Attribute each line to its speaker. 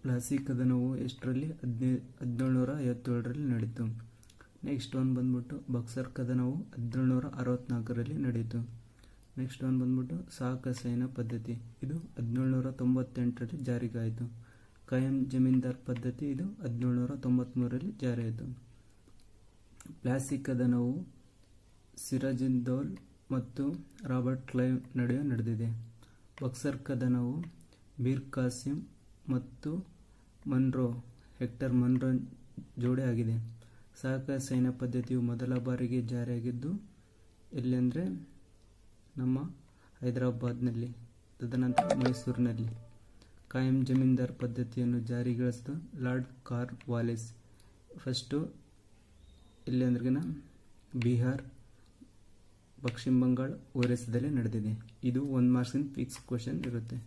Speaker 1: ಪ್ಲಾಸಿ ಕದನವು ಎಷ್ಟರಲ್ಲಿ 1757ರಲ್ಲಿ ನಡೆಯಿತು. Next one ಬಂದ್ಬಿಟ್ಟು ಬಕ್ಸರ್ ಕದನವು 1764ರಲ್ಲಿ ನಡೆಯಿತು. ನೆಕ್ಸ್ಟ್ ಒನ್ ಬಂದ್ಬಿಟ್ಟು ಸಾಕ ಸೈನ್ಯ ಪದ್ಧತಿ, ಇದು 1798ರಲ್ಲಿ ಜಾರಿಗಾಯಿತು. ಕಾಯಂ ಜಮೀನ್ದಾರ್ ಪದ್ಧತಿ, ಇದು 1793ರಲ್ಲಿ ಜಾರಿಯಾಯಿತು. ಪ್ಲಾಸಿ ಕದನವು ಸಿರಾಜುದ್ದೌಲಾ ಮತ್ತು ರಾಬರ್ಟ್ ಕ್ಲೈವ್ ನಡುವೆ ನಡೆದಿದೆ. ಬಕ್ಸರ್ ಕದನವು ಮೀರ್ ಕಾಸಿಂ ಮತ್ತು ಹೆಕ್ಟರ್ ಮನ್ರೋ ಜೋಡಿ ಆಗಿದೆ. ಸಾಕ ಸೈನ್ಯ ಪದ್ಧತಿಯು ಮೊದಲ ಬಾರಿಗೆ ಜಾರಿಯಾಗಿದ್ದು ಎಲ್ಲಿ ಅಂದರೆ ನಮ್ಮ ಹೈದರಾಬಾದ್ನಲ್ಲಿ, ತದನಂತರ ಮೈಸೂರಿನಲ್ಲಿ. ಕಾಯಂ ಜಮೀನ್ದಾರ್ ಪದ್ಧತಿಯನ್ನು ಜಾರಿಗೊಳಿಸಿದ ಲಾರ್ಡ್ ಕಾರ್ನ್ವಾಲಿಸ್ ಫಸ್ಟು ಎಲ್ಲಿ ಅಂದ್ರಿಗಿನ ಬಿಹಾರ್, ಪಶ್ಚಿಮ ಬಂಗಾಳ, ಒರಿಸ್ಸಾದಲ್ಲಿ ನಡೆದಿದೆ. ಇದು 1 ಮಾರ್ಕ್ಸಿನ ಫಿಕ್ಸ್ ಕ್ವಶನ್ ಇರುತ್ತೆ.